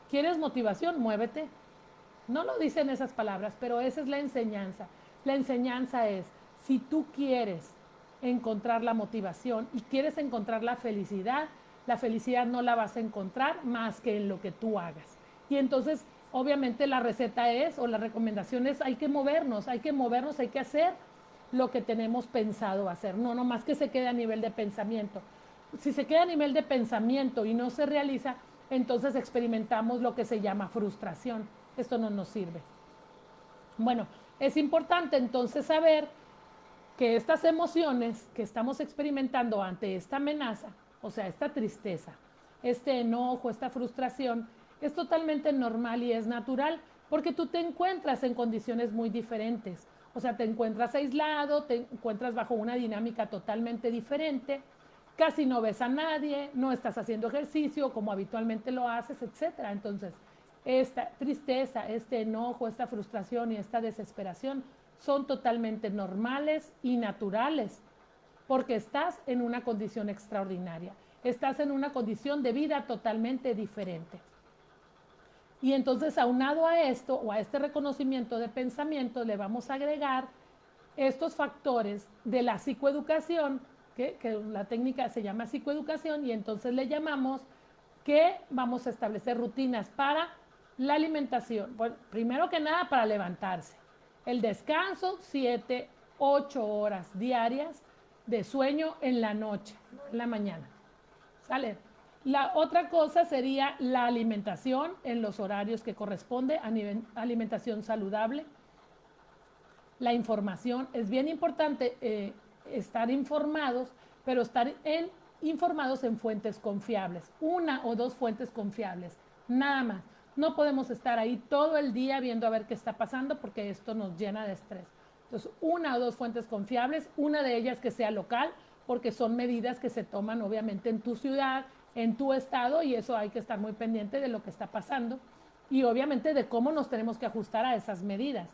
¿quieres motivación? Muévete. No lo dicen esas palabras, pero esa es la enseñanza. La enseñanza es, si tú quieres encontrar la motivación y quieres encontrar la felicidad no la vas a encontrar más que en lo que tú hagas. Y entonces, obviamente la receta es, o la recomendación es, hay que movernos, hay que hacer lo que tenemos pensado hacer. No más que se quede a nivel de pensamiento. Si se queda a nivel de pensamiento y no se realiza, entonces experimentamos lo que se llama frustración. Esto no nos sirve. Bueno, es importante entonces saber que estas emociones que estamos experimentando ante esta amenaza, o sea, esta tristeza, este enojo, esta frustración, es totalmente normal y es natural porque tú te encuentras en condiciones muy diferentes. O sea, te encuentras aislado, te encuentras bajo una dinámica totalmente diferente, casi no ves a nadie, no estás haciendo ejercicio como habitualmente lo haces, etcétera. Entonces, esta tristeza, este enojo, esta frustración y esta desesperación son totalmente normales y naturales porque estás en una condición extraordinaria, estás en una condición de vida totalmente diferente. Y entonces, aunado a esto o a este reconocimiento de pensamiento, le vamos a agregar estos factores de la psicoeducación, que la técnica se llama psicoeducación, y entonces le llamamos que vamos a establecer rutinas para la alimentación. Bueno, primero que nada, para levantarse. El descanso, 7, 8 horas diarias de sueño en la noche, en la mañana. ¿Sale? La otra cosa sería la alimentación en los horarios que corresponde, alimentación saludable. La información, es bien importante estar informados, pero informados en fuentes confiables, una o dos fuentes confiables, nada más. No podemos estar ahí todo el día viendo a ver qué está pasando porque esto nos llena de estrés. Entonces, una o dos fuentes confiables, una de ellas que sea local, porque son medidas que se toman obviamente en tu ciudad, en tu estado, y eso hay que estar muy pendiente de lo que está pasando y obviamente de cómo nos tenemos que ajustar a esas medidas.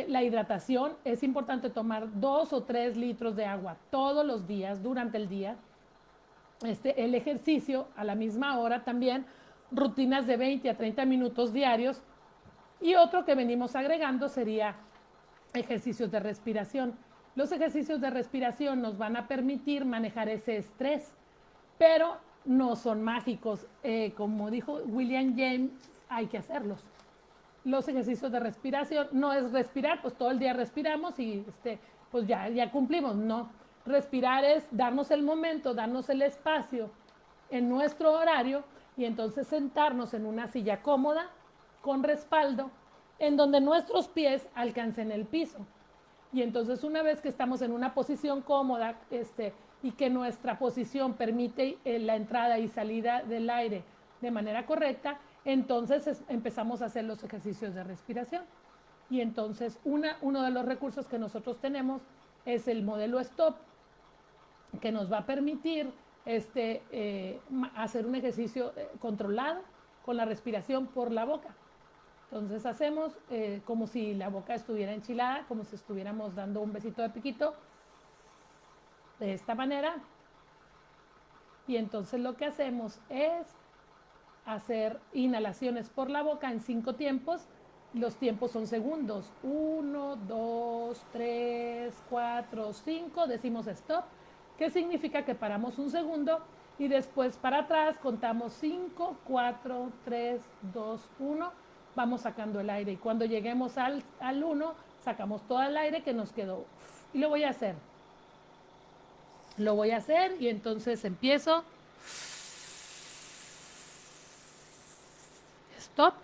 La hidratación, es importante tomar 2 o 3 litros de agua todos los días, durante el día. El ejercicio a la misma hora también, rutinas de 20 a 30 minutos diarios. Y otro que venimos agregando sería ejercicios de respiración. Los ejercicios de respiración nos van a permitir manejar ese estrés, pero no son mágicos. Como dijo William James, hay que hacerlos. Los ejercicios de respiración no es respirar, pues todo el día respiramos y pues ya cumplimos. No, respirar es darnos el momento, darnos el espacio en nuestro horario y entonces sentarnos en una silla cómoda con respaldo en donde nuestros pies alcancen el piso. Y entonces una vez que estamos en una posición cómoda y que nuestra posición permite la entrada y salida del aire de manera correcta, entonces empezamos a hacer los ejercicios de respiración. Y entonces uno de los recursos que nosotros tenemos es el modelo STOP, que nos va a permitir hacer un ejercicio controlado con la respiración por la boca. Entonces hacemos como si la boca estuviera enchilada, como si estuviéramos dando un besito de piquito, de esta manera. Y entonces lo que hacemos es hacer inhalaciones por la boca en 5 tiempos. Los tiempos son segundos. 1, 2, 3, 4, 5. Decimos stop, que significa que paramos un segundo y después para atrás contamos 5, 4, 3, 2, 1. Vamos sacando el aire y cuando lleguemos al 1, sacamos todo el aire que nos quedó. Y lo voy a hacer. Lo voy a hacer y entonces empiezo. Stop.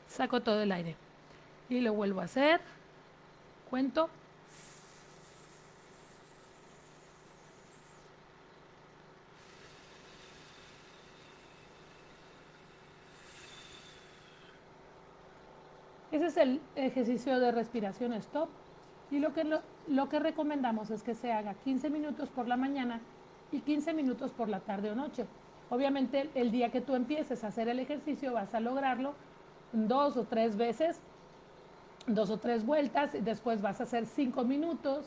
Saco todo el aire. Y lo vuelvo a hacer. Cuento. Ese es el ejercicio de respiración stop. Y lo que recomendamos es que se haga 15 minutos por la mañana y 15 minutos por la tarde o noche. Obviamente el día que tú empieces a hacer el ejercicio vas a lograrlo 2 o 3 veces, 2 o 3 vueltas, y después vas a hacer 5 minutos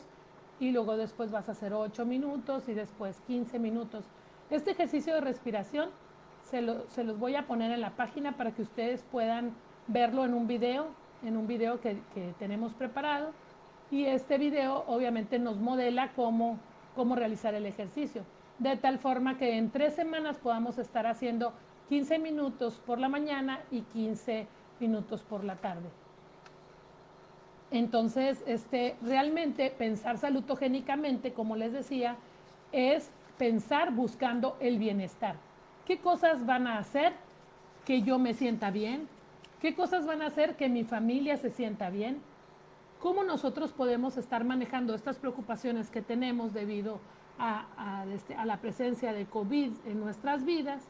y luego después vas a hacer 8 minutos y después 15 minutos. Este ejercicio de respiración se los voy a poner en la página para que ustedes puedan verlo en un video que tenemos preparado. Y este video obviamente nos modela cómo realizar el ejercicio, de tal forma que en 3 semanas podamos estar haciendo 15 minutos por la mañana y 15 minutos por la tarde. Entonces, realmente pensar salutogénicamente, como les decía, es pensar buscando el bienestar. ¿Qué cosas van a hacer que yo me sienta bien? ¿Qué cosas van a hacer que mi familia se sienta bien? ¿Cómo nosotros podemos estar manejando estas preocupaciones que tenemos debido a la presencia de COVID en nuestras vidas?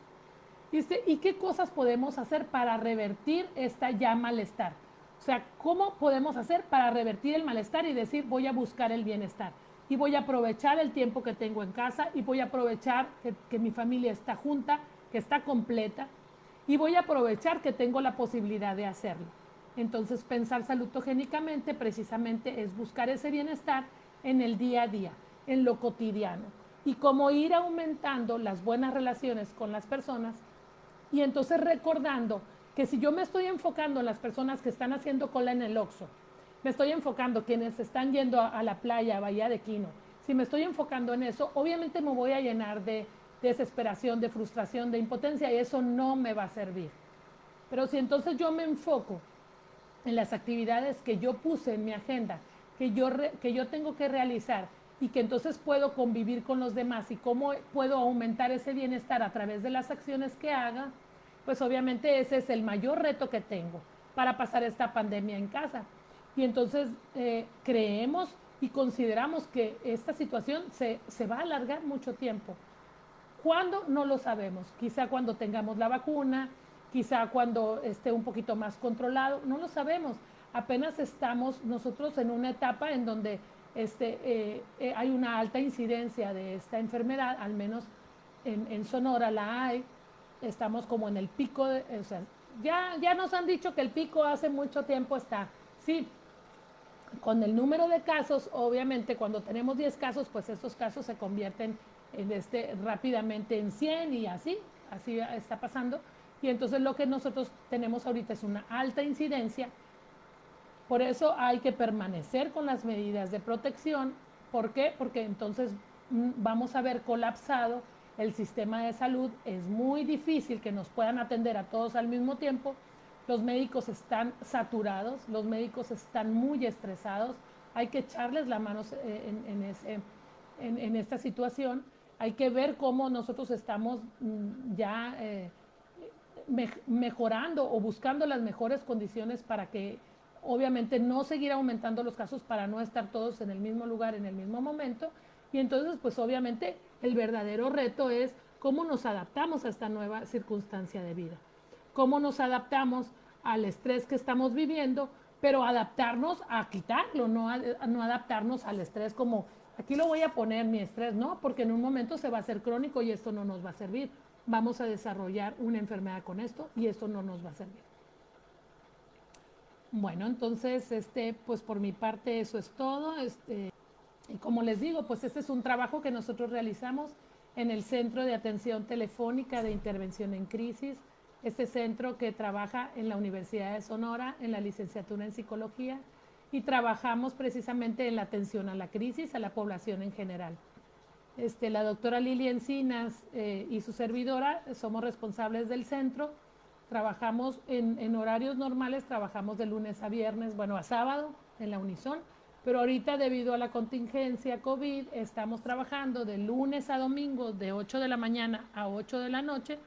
¿Y qué cosas podemos hacer para revertir esta ya malestar? O sea, ¿cómo podemos hacer para revertir el malestar y decir voy a buscar el bienestar? Y voy a aprovechar el tiempo que tengo en casa y voy a aprovechar que mi familia está junta, que está completa, y voy a aprovechar que tengo la posibilidad de hacerlo. Entonces, pensar salutogénicamente precisamente es buscar ese bienestar en el día a día, en lo cotidiano, y cómo ir aumentando las buenas relaciones con las personas, y entonces recordando que si yo me estoy enfocando en las personas que están haciendo cola en el Oxxo, me estoy enfocando quienes están yendo a la playa, a Bahía de Quino, si me estoy enfocando en eso, obviamente me voy a llenar de desesperación, de frustración, de impotencia, y eso no me va a servir. Pero si entonces yo me enfoco en las actividades que yo puse en mi agenda que yo tengo que realizar y que entonces puedo convivir con los demás y cómo puedo aumentar ese bienestar a través de las acciones que haga, pues obviamente ese es el mayor reto que tengo para pasar esta pandemia en casa. Y entonces creemos y consideramos que esta situación se va a alargar mucho tiempo. ¿Cuándo? No lo sabemos. Quizá cuando tengamos la vacuna, quizá cuando esté un poquito más controlado, no lo sabemos. Apenas estamos nosotros en una etapa en donde hay una alta incidencia de esta enfermedad, al menos en Sonora la hay. Estamos como en el pico, o sea, ya nos han dicho que el pico hace mucho tiempo está. Sí, con el número de casos, obviamente cuando tenemos 10 casos, pues estos casos se convierten rápidamente en 100 y así está pasando. Y entonces lo que nosotros tenemos ahorita es una alta incidencia. Por eso hay que permanecer con las medidas de protección. ¿Por qué? Porque entonces vamos a ver colapsado el sistema de salud. Es muy difícil que nos puedan atender a todos al mismo tiempo. Los médicos están saturados, los médicos están muy estresados. Hay que echarles la mano en esta situación. Hay que ver cómo nosotros estamos ya mejorando o buscando las mejores condiciones para que obviamente no seguir aumentando los casos, para no estar todos en el mismo lugar en el mismo momento. Y entonces pues obviamente el verdadero reto es cómo nos adaptamos a esta nueva circunstancia de vida, cómo nos adaptamos al estrés que estamos viviendo, pero adaptarnos a quitarlo, no adaptarnos al estrés como aquí lo voy a poner mi estrés, no, porque en un momento se va a hacer crónico y esto no nos va a servir. Vamos a desarrollar una enfermedad con esto y esto no nos va a servir. Bueno, entonces, pues por mi parte eso es todo. Y como les digo, pues este es un trabajo que nosotros realizamos en el Centro de Atención Telefónica de Intervención en Crisis, este centro que trabaja en la Universidad de Sonora, en la licenciatura en Psicología, y trabajamos precisamente en la atención a la crisis, a la población en general. La doctora Lili Encinas y su servidora somos responsables del centro. Trabajamos en horarios normales, trabajamos de lunes a viernes, bueno, a sábado en la Unison, pero ahorita debido a la contingencia COVID estamos trabajando de lunes a domingo de 8 de la mañana a 8 de la noche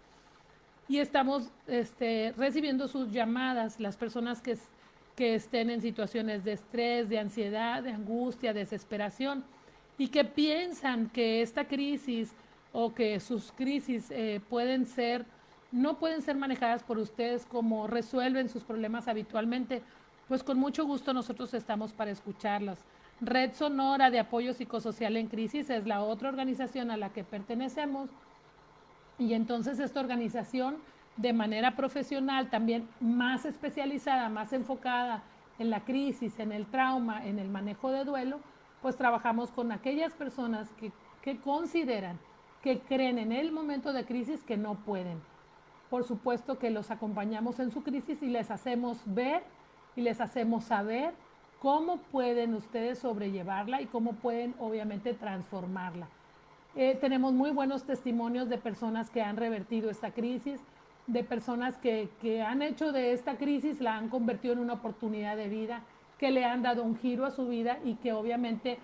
y estamos recibiendo sus llamadas, las personas que estén en situaciones de estrés, de ansiedad, de angustia, desesperación y que piensan que esta crisis o que sus crisis no pueden ser manejadas por ustedes como resuelven sus problemas habitualmente, pues con mucho gusto nosotros estamos para escucharlas. Red Sonora de Apoyo Psicosocial en Crisis es la otra organización a la que pertenecemos y entonces esta organización de manera profesional, también más especializada, más enfocada en la crisis, en el trauma, en el manejo de duelo, pues trabajamos con aquellas personas que consideran, que creen en el momento de crisis que no pueden. Por supuesto que los acompañamos en su crisis y les hacemos ver y les hacemos saber cómo pueden ustedes sobrellevarla y cómo pueden obviamente transformarla. Tenemos muy buenos testimonios de personas que han revertido esta crisis, de personas que han hecho de esta crisis, la han convertido en una oportunidad de vida, que le han dado un giro a su vida y que obviamente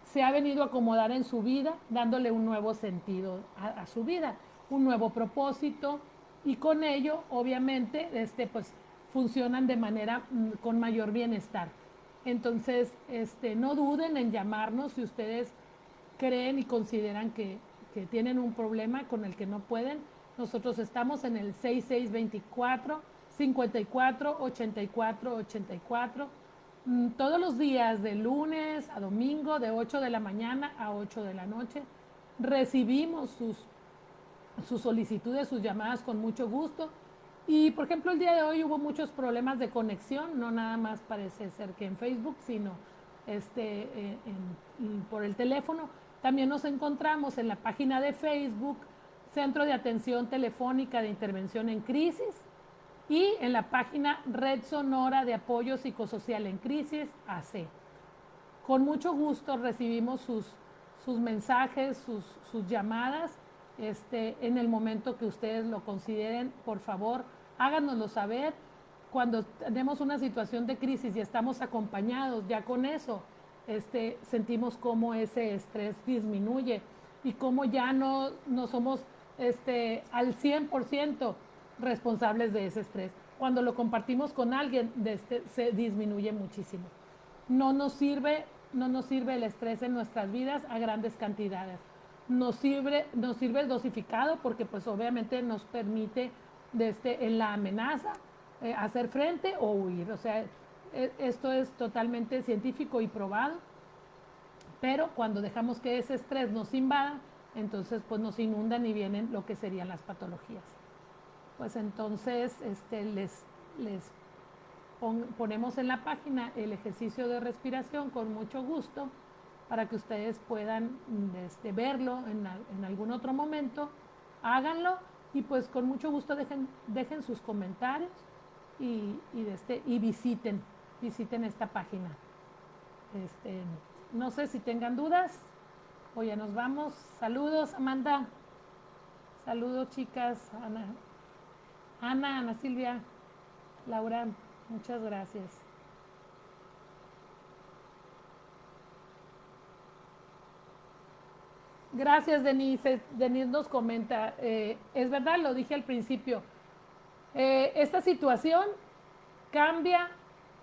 se ha venido a acomodar en su vida, dándole un nuevo sentido a su vida, un nuevo propósito y con ello obviamente pues funcionan de manera con mayor bienestar. Entonces, no duden en llamarnos si ustedes creen y consideran que tienen un problema con el que no pueden. Nosotros estamos en el 6624 54 84 84 todos los días de lunes a domingo de 8 de la mañana a 8 de la noche. Recibimos sus solicitudes, sus llamadas con mucho gusto. Y por ejemplo el día de hoy hubo muchos problemas de conexión, no nada más parece ser que en Facebook, sino por el teléfono. También nos encontramos en la página de Facebook, Centro de Atención Telefónica de Intervención en Crisis, y en la página Red Sonora de Apoyo Psicosocial en Crisis, AC. Con mucho gusto recibimos sus mensajes, sus llamadas, en el momento que ustedes lo consideren. Por favor, háganoslo saber. Cuando tenemos una situación de crisis y estamos acompañados, ya con eso sentimos cómo ese estrés disminuye y cómo ya no somos al 100% responsables de ese estrés. Cuando lo compartimos con alguien, se disminuye muchísimo. No nos sirve el estrés en nuestras vidas a grandes cantidades. Nos sirve el dosificado porque pues obviamente nos permite en la amenaza hacer frente o huir. O sea, esto es totalmente científico y probado, pero cuando dejamos que ese estrés nos invada, entonces pues nos inundan y vienen lo que serían las patologías. Pues entonces les ponemos en la página el ejercicio de respiración con mucho gusto para que ustedes puedan verlo en algún otro momento. Háganlo y pues con mucho gusto dejen sus comentarios y visiten esta página. No sé si tengan dudas o ya nos vamos. Saludos, Amanda. Saludos, chicas. Ana Silvia, Laura, muchas gracias. Gracias, Denise. Denise nos comenta, es verdad, lo dije al principio, esta situación cambia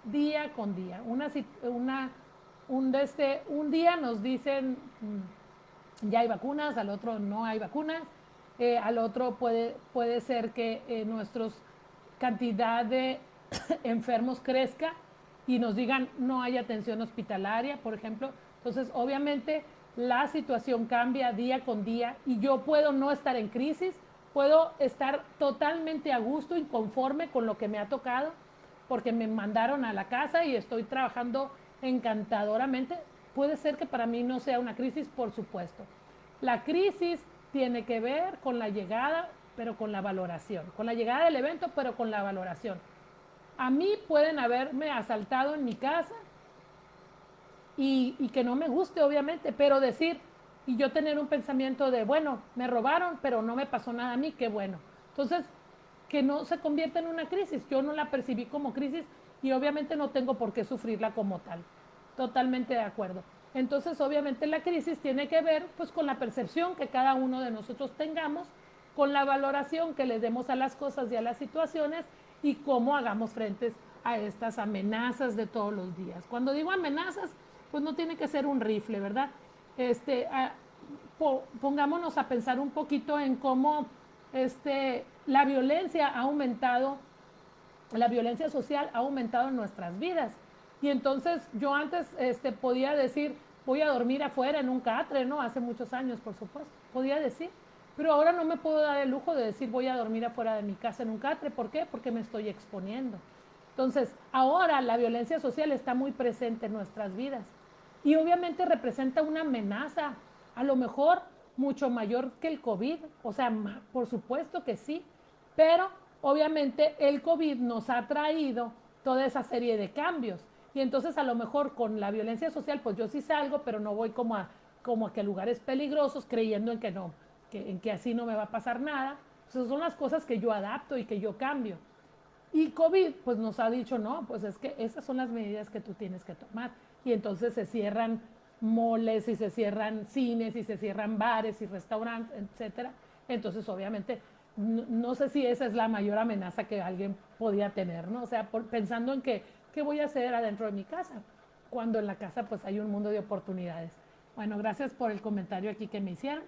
día con día. Un día nos dicen ya hay vacunas, al otro no hay vacunas, al otro puede ser que nuestra cantidad de enfermos crezca y nos digan no hay atención hospitalaria, por ejemplo. Entonces, obviamente, la situación cambia día con día y yo puedo no estar en crisis, puedo estar totalmente a gusto y conforme con lo que me ha tocado, porque me mandaron a la casa y estoy trabajando encantadoramente. Puede ser que para mí no sea una crisis, por supuesto. La crisis tiene que ver con la llegada, pero con la valoración. Con la llegada del evento, pero con la valoración. A mí pueden haberme asaltado en mi casa y que no me guste, obviamente, pero decir, y yo tener un pensamiento de, bueno, me robaron, pero no me pasó nada a mí, qué bueno. Entonces, que no se convierta en una crisis. Yo no la percibí como crisis y obviamente no tengo por qué sufrirla como tal. Totalmente de acuerdo. Entonces, obviamente la crisis tiene que ver pues con la percepción que cada uno de nosotros tengamos, con la valoración que le demos a las cosas y a las situaciones y cómo hagamos frente a estas amenazas de todos los días. Cuando digo amenazas, pues no tiene que ser un rifle, ¿verdad? Pongámonos a pensar un poquito en cómo la violencia ha aumentado, la violencia social ha aumentado en nuestras vidas. Y entonces yo antes podía decir, voy a dormir afuera en un catre, ¿no? Hace muchos años, por supuesto, podía decir. Pero ahora no me puedo dar el lujo de decir, voy a dormir afuera de mi casa en un catre. ¿Por qué? Porque me estoy exponiendo. Entonces, ahora la violencia social está muy presente en nuestras vidas. Y obviamente representa una amenaza, a lo mejor mucho mayor que el COVID. O sea, por supuesto que sí. Pero obviamente el COVID nos ha traído toda esa serie de cambios. Y entonces a lo mejor con la violencia social, pues yo sí salgo, pero no voy como a que lugares peligrosos creyendo en que no, en que así no me va a pasar nada. Esas son las cosas que yo adapto y que yo cambio. Y COVID pues nos ha dicho, no, pues es que esas son las medidas que tú tienes que tomar. Y entonces se cierran moles y se cierran cines y se cierran bares y restaurantes, etcétera. Entonces obviamente no sé si esa es la mayor amenaza que alguien podía tener, ¿no? O sea, pensando en que, ¿qué voy a hacer adentro de mi casa? Cuando en la casa pues hay un mundo de oportunidades. Bueno, gracias por el comentario aquí que me hicieron.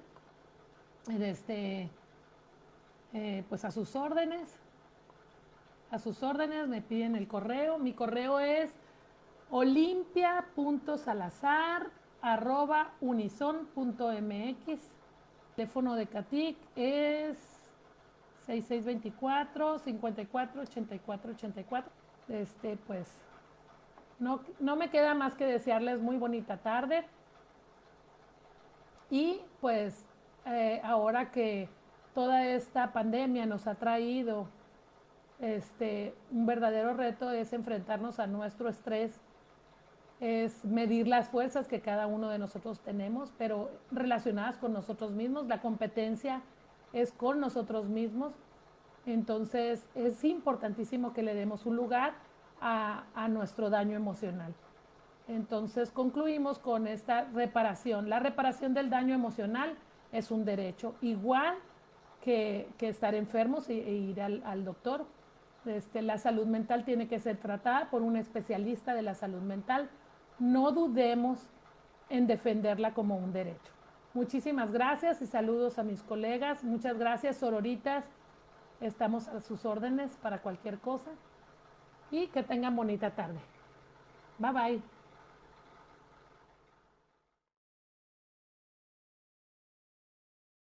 Pues a sus órdenes. A sus órdenes me piden el correo. Mi correo es olimpia.salazar@unison.mx. Teléfono de Catic es 6624 54 84 84. Pues no me queda más que desearles muy bonita tarde. Y pues ahora que toda esta pandemia nos ha traído un verdadero reto, es enfrentarnos a nuestro estrés, es medir las fuerzas que cada uno de nosotros tenemos, pero relacionadas con nosotros mismos. La competencia es con nosotros mismos. Entonces es importantísimo que le demos un lugar a nuestro daño emocional. Entonces concluimos con esta reparación. La reparación del daño emocional es un derecho, igual que estar enfermos e ir al doctor. La salud mental tiene que ser tratada por un especialista de la salud mental. No dudemos en defenderla como un derecho. Muchísimas gracias y saludos a mis colegas. Muchas gracias, sororitas. Estamos a sus órdenes para cualquier cosa. Y que tengan bonita tarde. Bye bye.